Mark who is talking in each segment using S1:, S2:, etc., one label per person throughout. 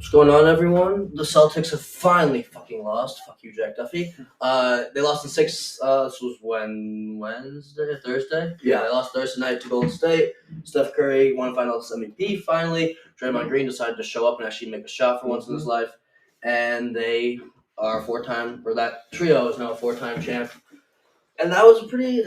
S1: What's going on, everyone? The Celtics have finally fucking lost. Fuck you, Jack Duffy. They lost in 6. This was Wednesday, Thursday?
S2: Yeah.
S1: They lost Thursday night to Golden State. Steph Curry won Finals MVP finally. Draymond Green decided to show up and actually make a shot for once in his life. And they are that trio is now a 4-time champ. And that was a pretty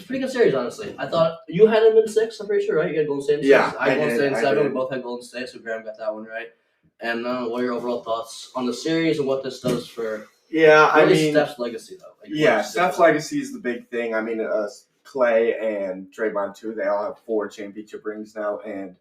S1: good series, honestly. I thought you had him in 6, I'm pretty sure, right? You had Golden State in 6.
S2: Yeah,
S1: I had Golden State in 7. We
S2: did.
S1: both had Golden State, so Graham got that one right. And what are your overall thoughts on the series and what this does for Steph's legacy, though?
S2: Steph's legacy is the big thing. I mean, Clay and Draymond, too, they all have 4 championship rings now. And,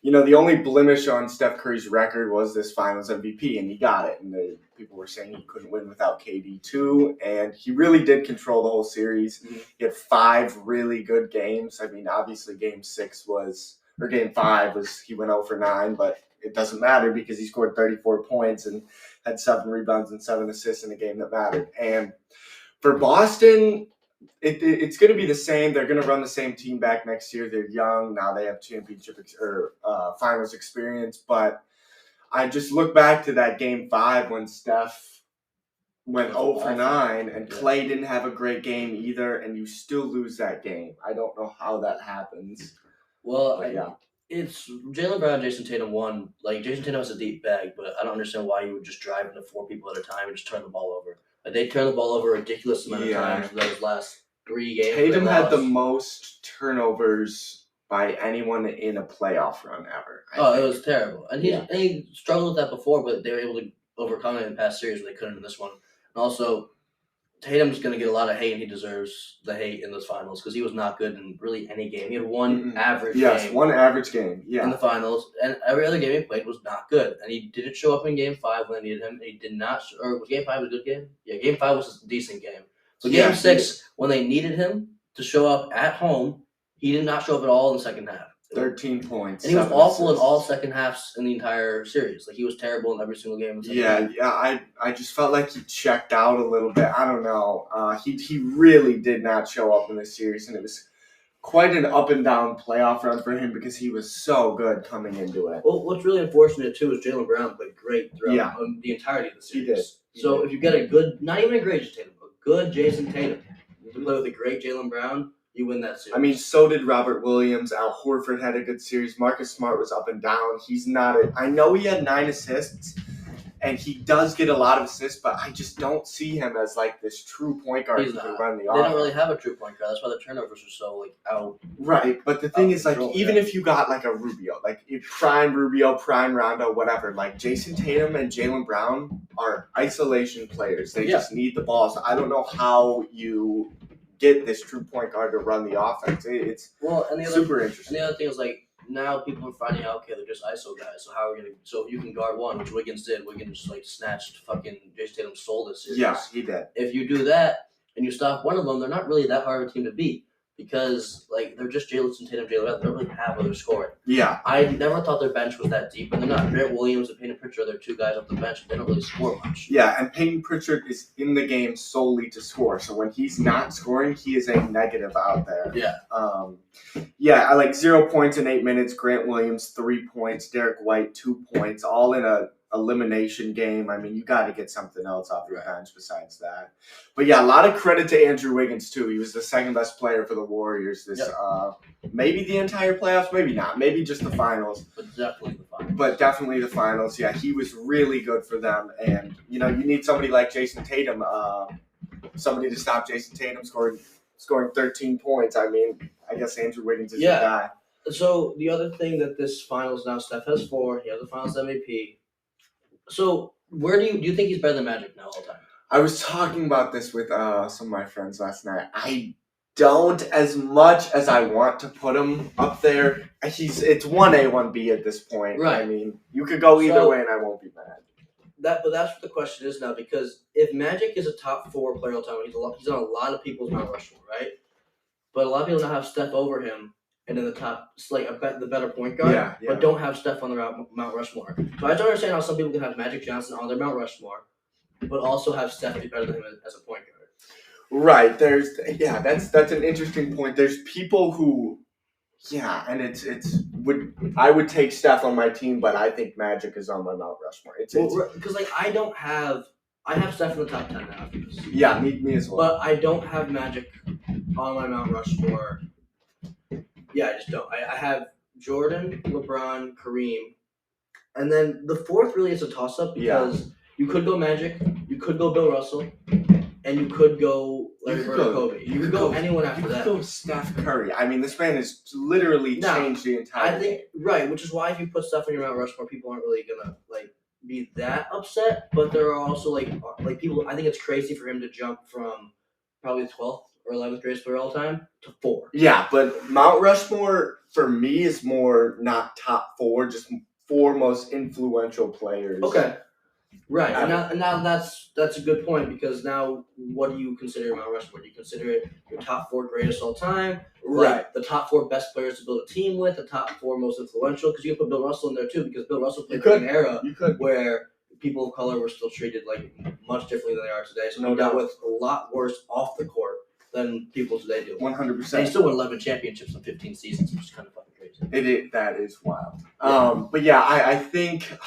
S2: the only blemish on Steph Curry's record was this Finals MVP, and he got it. And people were saying he couldn't win without KD, too. And he really did control the whole series. Mm-hmm. He had 5 really good games. I mean, obviously, Game 5 was he went 0 for 9, but it doesn't matter because he scored 34 points and had 7 rebounds and 7 assists in a game that mattered. And for Boston, it's going to be the same. They're going to run the same team back next year. They're young. Now they have championship or finals experience. But I just look back to that Game 5 when Steph went 0 for 9 and Clay didn't have a great game either, and you still lose that game. I don't know how that happens.
S1: Well, it's Jaylen Brown and Jason Tatum won. Like, Jason Tatum has a deep bag, but I don't understand why you would just drive into 4 people at a time and just turn the ball over. Like, they turned the ball over a ridiculous amount of times in those last 3 games.
S2: Tatum had the most turnovers by anyone in a playoff run ever.
S1: It was terrible. And he struggled with that before, but they were able to overcome it in past series, but they couldn't in this one. And also, Tatum's going to get a lot of hate, and he deserves the hate in those finals because he was not good in really any game. He had one average game.
S2: Yes, one average game,
S1: in the finals, and every other game he played was not good. And he didn't show up in Game 5 when they needed him. He did not, or was Game 5 a good game? Yeah, Game 5 was a decent game. So Game 6, when they needed him to show up at home, he did not show up at all in the second half.
S2: 13 points.
S1: And he was awful in all second halves in the entire series. Like, he was terrible in every single game.
S2: I just felt like he checked out a little bit. I don't know. He really did not show up in this series, and it was quite an up and down playoff run for him because he was so good coming into it.
S1: Well, what's really unfortunate, too, is Jaylen Brown played great throughout the entirety of the series. He did. If you get a good, not even a great Jason Tatum, a good Jason Tatum to play with a great Jaylen Brown, you win that series.
S2: I mean, so did Robert Williams. Al Horford had a good series. Marcus Smart was up and down. He's not I know he had 9 assists, and he does get a lot of assists, but I just don't see him as, like, this true point guard who can run the offense.
S1: They don't really have a true point guard. That's why the turnovers are so, out.
S2: Right, but the thing is, even if you got, a Rubio, prime Rubio, prime Rondo, whatever, Jason Tatum and Jaylen Brown are isolation players. They just need the ball. So I don't know how you get this true point guard to run the offense. It's super interesting.
S1: And the other thing is, now people are finding out, okay, they're just ISO guys. So how are we going to – so if you can guard one, which Wiggins did, Wiggins, snatched fucking Jason Tatum's soul this series.
S2: Yeah, he did.
S1: If you do that and you stop one of them, they're not really that hard of a team to beat because, they're just Jaylen Tatum, Jaylen Brown. They don't really have other scoring.
S2: Yeah.
S1: I never thought their bench was that deep, and they're not. Grant Williams and Peyton Pritchard, they're 2 guys off the bench. They don't really score much.
S2: Yeah, and Peyton Pritchard is in the game solely to score. So when he's not scoring, he is a negative out there.
S1: Yeah.
S2: I like 0 points in 8 minutes. Grant Williams, 3 points. Derek White, 2 points. All in a elimination game. I mean, you got to get something else off your bench besides that. But yeah, a lot of credit to Andrew Wiggins too. He was the second best player for the Warriors this maybe the entire playoffs, maybe not, maybe just the finals.
S1: But definitely the finals.
S2: Yeah, he was really good for them. And you need somebody like Jason Tatum, somebody to stop Jason Tatum scoring 13 points. I mean, I guess Andrew Wiggins is the guy.
S1: So the other thing that this finals now, Steph has 4. He has the finals MVP. So where do you think he's better than Magic now all the time?
S2: I was talking about this with some of my friends last night. I don't as much as I want to put him up there. It's 1A, 1B at this point.
S1: Right.
S2: I mean, you could go either way and I won't be mad.
S1: But that's what the question is now, because if Magic is a top 4 player all the time, he's on a lot of people's Mount Rushmore, right? But a lot of people now have Steph over him and in the top, the better point guard, but don't have Steph on their Mount Rushmore. So I don't understand how some people can have Magic Johnson on their Mount Rushmore, but also have Steph be better than him as a point guard.
S2: Right. That's an interesting point. There's people who, and it's would take Steph on my team, but I think Magic is on my Mount Rushmore.
S1: Because I have Steph in the top 10 now.
S2: Yeah, me as well.
S1: But I don't have Magic on my Mount Rushmore. Yeah, I just don't. I have Jordan, LeBron, Kareem, and then the fourth really is a toss-up because you could go Magic, you could go Bill Russell, and you could go Larry Bird or Kobe. You could go anyone after that.
S2: You could go Steph Curry. I mean, this man has literally changed the entire game.
S1: Right, which is why if you put Steph on your Mount Rushmore, people aren't really gonna be that upset. But there are also like people. I think it's crazy for him to jump from probably the 12th or 11th greatest player all time to 4.
S2: Yeah, but Mount Rushmore for me is more not top 4, just 4 most influential players.
S1: Okay. Right, and now that's a good point because now what do you consider Mount Rushmore? Do you consider it your top 4 greatest all time?
S2: Right.
S1: The top 4 best players to build a team with, the top 4 most influential? Because you can put Bill Russell in there too because Bill Russell played in an era where people of color were still treated much differently than they are today. So he dealt with a lot worse off the court than people today do.
S2: 100%.
S1: And he still won 11 championships in 15 seasons, which is kind of fucking crazy.
S2: That is wild. But yeah, I think...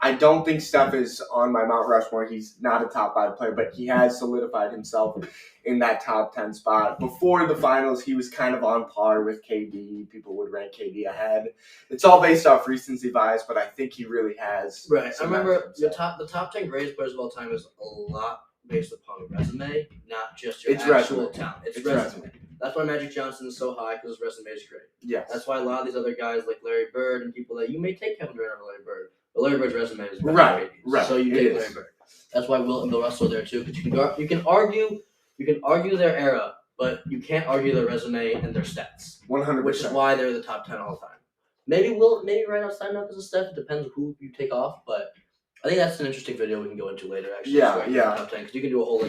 S2: I don't think Steph is on my Mount Rushmore. He's not a top 5 player, but he has solidified himself in that top 10 spot. Before the finals, he was kind of on par with KD. People would rank KD ahead. It's all based off recency bias, but I think he really has.
S1: Right. I remember the top 10 greatest players of all time is a lot based upon resume, not just your actual talent. It's resume. That's why Magic Johnson is so high because his resume is great.
S2: Yes.
S1: That's why a lot of these other guys like Larry Bird and people that you may take Kevin Durant over Larry Bird. But Larry Bird's resume is better.
S2: Right.
S1: So you take Larry Bird. That's why Wilt and Bill Russell are there too, because you can argue their era, but you can't argue their resume and their stats.
S2: 100%.
S1: Which is why they're the top 10 all the time. Maybe right outside now because of Steph. It depends who you take off, but I think that's an interesting video we can go into later. Actually, top 10 because you can do a whole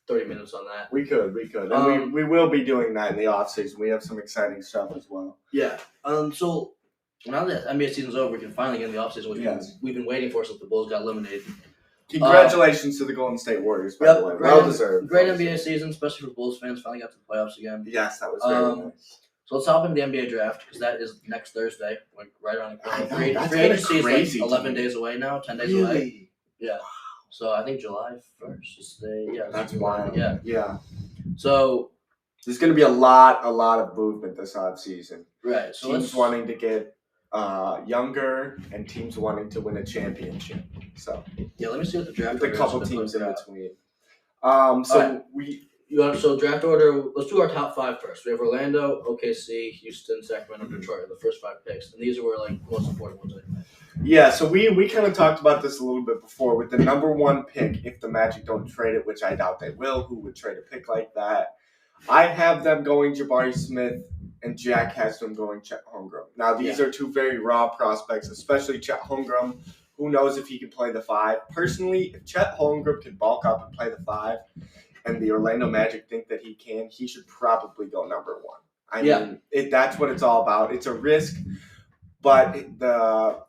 S1: 30 minutes on that.
S2: We could, and we will be doing that in the off season. We have some exciting stuff as well.
S1: Yeah. So. Now that NBA season's over, we can finally get in the offseason, which we've been waiting for since the Bulls got eliminated.
S2: Congratulations to the Golden State Warriors, by the way. Well deserved.
S1: Great NBA season, especially for Bulls fans. Finally got to the playoffs again.
S2: Yes, that was very nice.
S1: So let's hop into the NBA draft because that is next Thursday, right around the corner. Free agency is 11 days away now, 10 days away. Yeah. So I think July 1st is
S2: that's wild. Yeah.
S1: So
S2: there's going to be a lot of movement this offseason.
S1: Right. So
S2: teams wanting to get younger and teams wanting to win a championship. So
S1: let me see what the draft
S2: order is. A couple teams in between.
S1: So draft order. Let's do our top 5 first. We have Orlando, OKC, Houston, Sacramento, Detroit. The first 5 picks, and these are most important ones.
S2: Yeah. So we kind of talked about this a little bit before with the number 1 pick. If the Magic don't trade it, which I doubt they will, who would trade a pick like that? I have them going Jabari Smith. And Jack has them going Chet Holmgren. Now, these are 2 very raw prospects, especially Chet Holmgren. Who knows if he can play the 5? Personally, if Chet Holmgren can bulk up and play the 5, and the Orlando Magic think that he can, he should probably go number 1. I mean, that's what it's all about. It's a risk, but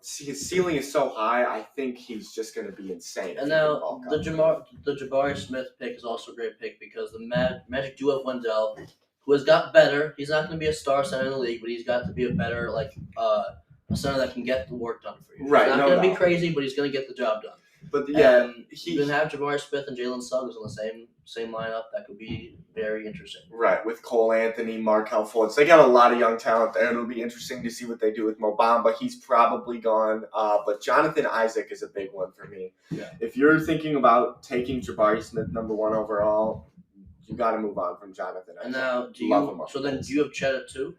S2: his ceiling is so high, I think he's just going to be insane.
S1: And now, the Jabari Smith pick is also a great pick because the Magic do have Wendell, who has got better. He's not going to be a star center in the league, but he's got to be a better, a center that can get the work done for you.
S2: Right,
S1: he's not going to be crazy, but he's going to get the job done.
S2: But
S1: you can have Jabari Smith and Jalen Suggs on the same lineup. That could be very interesting.
S2: Right, with Cole Anthony, Markelle Fultz. They got a lot of young talent there. It'll be interesting to see what they do with Mo Bamba. He's probably gone. But Jonathan Isaac is a big one for me.
S1: Yeah.
S2: If you're thinking about taking Jabari Smith number 1 overall, you got to move on from Jonathan.
S1: And now, do you have Chet at 2?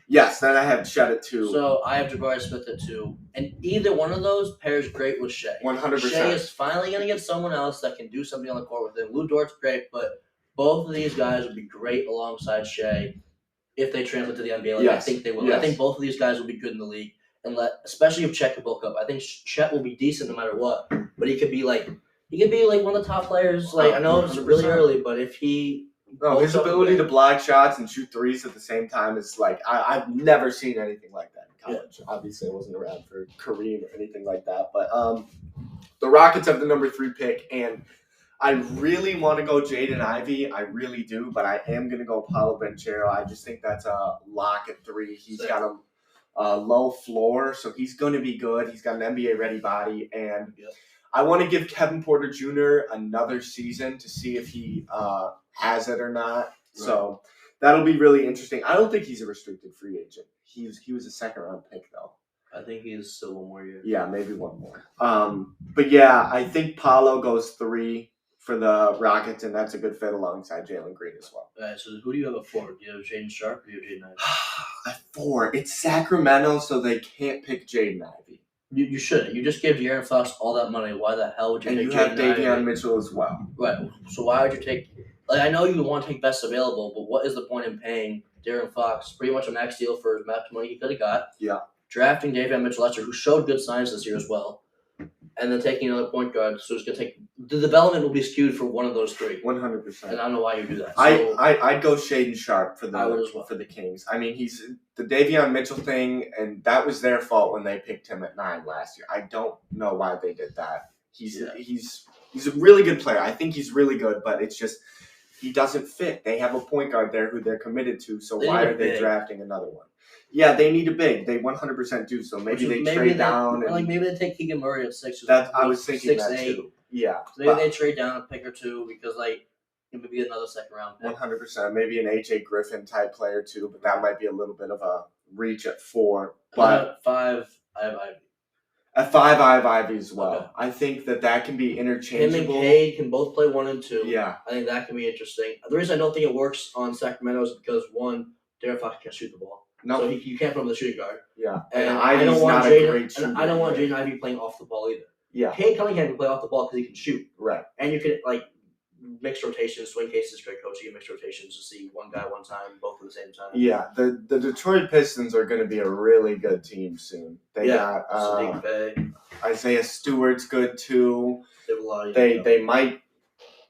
S2: Yes, then I have Chet at 2.
S1: So I have Jabari Smith at 2. And either one of those pairs great with Shea.
S2: 100%.
S1: Shea is finally going to get someone else that can do something on the court with him. Lou Dort's great, but both of these guys would be great alongside Shea if they translate to the NBA. I think they will.
S2: Yes.
S1: I think both of these guys will be good in the league, especially if Chet can bulk up. I think Chet will be decent no matter what, but he could be one of the top players. I know it's really early, but if he
S2: his ability to block shots and shoot threes at the same time is I've never seen anything like that in college. Yeah. Obviously, I wasn't around for Kareem or anything like that. But the Rockets have the number 3 pick, and I really want to go Jaden Ivey. I really do, but I am going to go Paolo Banchero. I just think that's a lock at 3. He's got low floor, so he's going to be good. He's got an NBA-ready body, and
S1: Yep.
S2: I want to give Kevin Porter Jr. another season to see if he has it or not. Right. So that'll be really interesting. I don't think he's a restricted free agent. He was a second-round pick, though.
S1: I think he is still one more year.
S2: Yeah, maybe one more. But yeah, I think Paolo goes 3 for the Rockets, and that's a good fit alongside Jalen Green as well.
S1: All right, so who do you have at 4? Do you have Jaden Sharp or do you have Jaden Ivey?
S2: At 4, it's Sacramento, so they can't pick Jaden Ivey.
S1: You shouldn't. You just gave De'Aaron Fox all that money. Why the hell would you take Jaden Ivey?
S2: And you have Davion Mitchell as well.
S1: Right. So why would you take – I know you want to take best available, but what is the point in paying De'Aaron Fox pretty much a max deal for as much money he could have got?
S2: Yeah. Drafting
S1: Davion Mitchell-Lester, who showed good signs this year as well, and then taking another point guard, so it's going to take – the development will be skewed for one of those 3.
S2: 100%.
S1: And I don't know why you do that.
S2: So, I'd go Shaedon Sharpe for
S1: the
S2: for the Kings. I mean, he's the Davion Mitchell thing, and that was their fault when they picked him at 9 last year. I don't know why they did that. He's a really good player. I think he's really good, but it's just he doesn't fit. They have a point guard there who they're committed to, so why are they drafting another one? Yeah, they need a big. They 100% do. So maybe they trade down.
S1: Maybe they take Keegan Murray at 6.
S2: I was thinking that too. Yeah.
S1: So maybe they trade down a pick or 2 because it would be another second-round pick.
S2: 100%. Maybe an AJ Griffin type player too, but that might be a little bit of a reach at 4. But
S1: at 5, I have Ivy.
S2: At 5, I have Ivy as well. Okay. I think that can be interchangeable.
S1: Him and Cade can both play 1 and 2.
S2: Yeah.
S1: I think that can be interesting. The reason I don't think it works on Sacramento is because, 1, De'Aaron Fox can't shoot the ball. No. So you can't put him in the shooting guard.
S2: Yeah.
S1: And I don't want Jaden Ivey playing off the ball either.
S2: Yeah.
S1: Cade Cunningham can play off the ball because he can shoot.
S2: Right.
S1: And you can, mix rotations. Swing Case is great coach. You can mix rotations to see one guy one time, both at the same time.
S2: Yeah. The Detroit Pistons are going to be a really good team soon. They got
S1: Sadiq Bey.
S2: Isaiah Stewart's good too.
S1: They have a lot of
S2: they might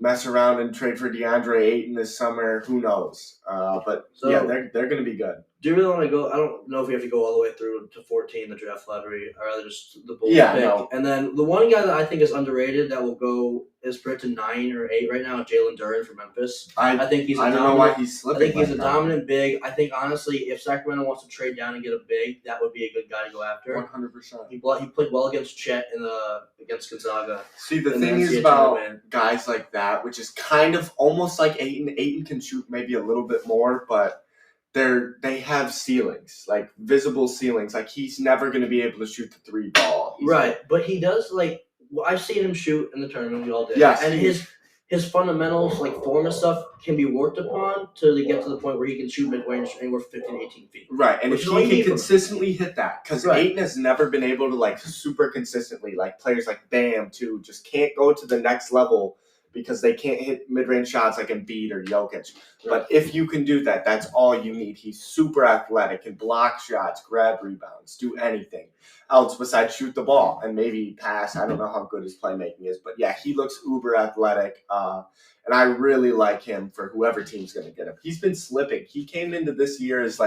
S2: mess around and trade for DeAndre Ayton this summer. Who knows? But they're going to be good.
S1: Do you really want to go? I don't know if we have to go all the way through to 14, the draft lottery. I'd rather just the Bulls pick. No. And then the one guy that I think is underrated that will go is predicted 9 or 8 right now, Jalen Duren from Memphis.
S2: I think he's. I don't know why he's slipping.
S1: I think he's a dominant big. I think honestly, if Sacramento wants to trade down and get a big, that would be a good guy to go after.
S2: 100%.
S1: He played well against Chet against Gonzaga.
S2: See, the thing is about guys like that, which is kind of almost like Ayton. Ayton can shoot maybe a little bit more, but they have ceilings, like visible ceilings. Like he's never going to be able to shoot the 3 ball.
S1: But he does I've seen him shoot in the tournament. We all did.
S2: Yes,
S1: and his fundamentals, form and stuff, can be worked upon to get to the point where he can shoot mid-range anywhere 15 to 18 feet.
S2: Right, and if he can consistently hit that, because Ayton has never been able to super consistently, players like Bam too, just can't go to the next level because they can't hit mid-range shots like Embiid or Jokic. Right. But if you can do that, that's all you need. He's super athletic, can block shots, grab rebounds, do anything else besides shoot the ball and maybe pass. I don't know how good his playmaking is, but yeah, he looks uber athletic. And I really like him for whoever team's going to get him. He's been slipping. He came into this year as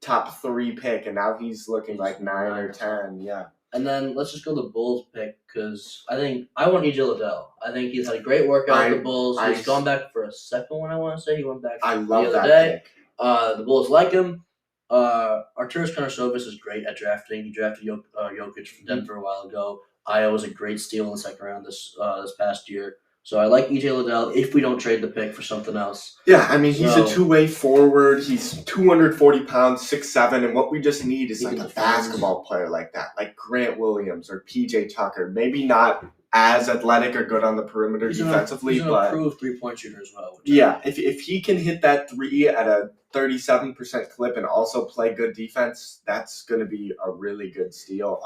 S2: top 3 pick, and now he's looking 9 or 10. Yeah.
S1: And then let's just go the Bulls pick because I want E.J. Liddell. I think he's had a great workout with the Bulls. He's gone back for a second one, I want to say. He went back
S2: the other
S1: day. The Bulls like him. Arturas Karnisovas is great at drafting. He drafted Jokic from Denver a while ago. Io was a great steal in the second round this past year. So I like E.J. Liddell if we don't trade the pick for something else.
S2: Yeah, I mean, he's a 2-way forward. He's 240 pounds, 6'7", and what we just need is a basketball player like that, like Grant Williams or P.J. Tucker. Maybe not as athletic or good on the perimeter defensively,
S1: but
S2: he's an
S1: improved 3-point shooter as well.
S2: Yeah, if he can hit that 3 at a 37% clip and also play good defense, that's going to be a really good steal.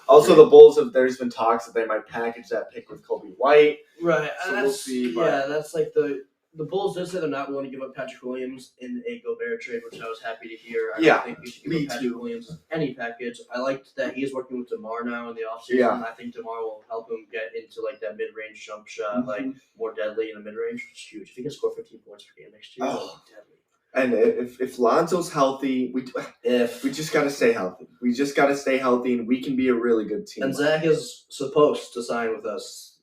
S2: Also, the Bulls, there's been talks that they might package that pick with Kobe White.
S1: Right.
S2: So we'll see.
S1: That's the Bulls did say they're not willing to give up Patrick Williams in a Gobert trade, which I was happy to hear. I don't think we should give up Patrick Williams any package. I liked that he's working with DeMar now in the offseason. Yeah. I think DeMar will help him get into that mid-range jump shot, more deadly in the mid-range, which is huge. If he can score 15 points per game next year, that'll be deadly.
S2: And if Lonzo's healthy, we just got to stay healthy. We just got to stay healthy, and we can be a really good team.
S1: And Zach is supposed to sign with us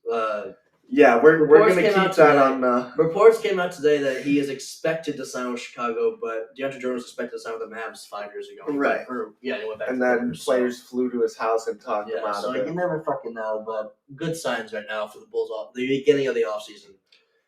S2: Yeah, we're
S1: Reports
S2: gonna
S1: came out
S2: keep that
S1: today.
S2: on.
S1: Reports came out today that he is expected to sign with Chicago, but DeAndre Jordan was expected to sign with the Mavs 5 years ago.
S2: Right.
S1: He went back.
S2: And
S1: to
S2: then
S1: Clippers,
S2: players flew to his house and talked him
S1: yeah,
S2: out
S1: so
S2: of
S1: you
S2: it.
S1: never fucking know, but good signs right now for the Bulls off the beginning of the offseason.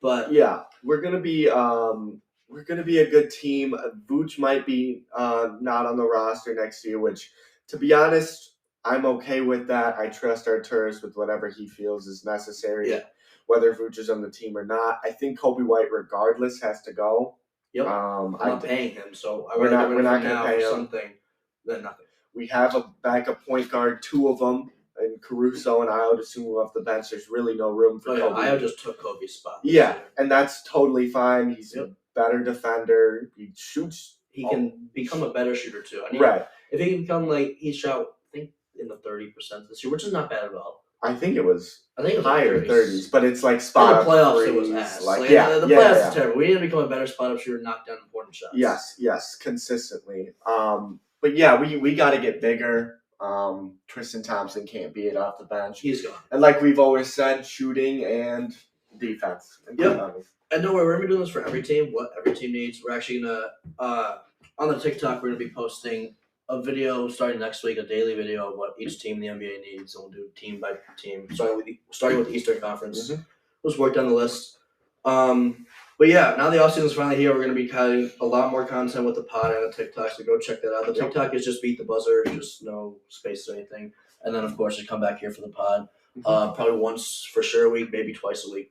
S1: But
S2: yeah, we're gonna be a good team. Vooch might be not on the roster next year, which, to be honest, I'm okay with that. I trust Arturis with whatever he feels is necessary,
S1: Yeah.
S2: whether Vooch is on the team or not. I think Kobe White, regardless, has to go.
S1: Yep. I'm not paying him, so
S2: we're not going to pay him
S1: something than nothing.
S2: We have a backup point guard, two of them, and Caruso and Io to soon off the bench. There's really no room for Kobe.
S1: Io just took Kobe's spot.
S2: Yeah, and that's totally fine. He's
S1: Yep.
S2: a better defender. He shoots.
S1: He can become a better shooter too.
S2: Right.
S1: If he can become he shot, I think, in the 30% this year, which is not bad at all.
S2: I think it was
S1: higher
S2: 30s, but it's like spot
S1: in the playoffs.
S2: threes,
S1: It was ass.
S2: the
S1: playoffs is terrible. We need to become a better spot up shooter, knock down important shots.
S2: Yes, consistently. But yeah, we got to get bigger. Tristan Thompson can't be it off the bench.
S1: He's gone.
S2: And like we've always said, shooting and defense.
S1: Yep. And don't worry, we're gonna be doing this for every team. What every team needs. We're actually gonna on the TikTok. We're gonna be posting a video starting next week, a daily video of what each team in the NBA needs, and we'll do team by team, starting with the Eastern Conference.
S2: Mm-hmm.
S1: Let's work down the list. But yeah, now the offseason is finally here. We're going to be cutting a lot more content with the pod and the TikTok, so go check that out. The TikTok is just beat the buzzer, just no space or anything. And then, of course, just come back here for the pod. Probably once for sure a week, maybe twice a week.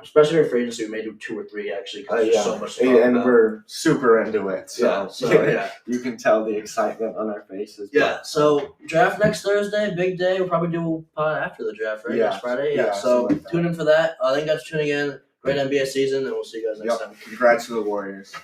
S1: Especially in free agency, we may do 2 or 3 actually because there's so much to talk
S2: and
S1: about.
S2: we're super into it. So
S1: yeah.
S2: You can tell the excitement on our faces.
S1: Yeah, so draft next Thursday, big day. We'll probably do a pod after the draft, right?
S2: Yeah.
S1: Next Friday?
S2: Yeah,
S1: so tune in for that. Thank you guys for tuning in. Great NBA season, and we'll see you guys next time.
S2: Congrats to the Warriors.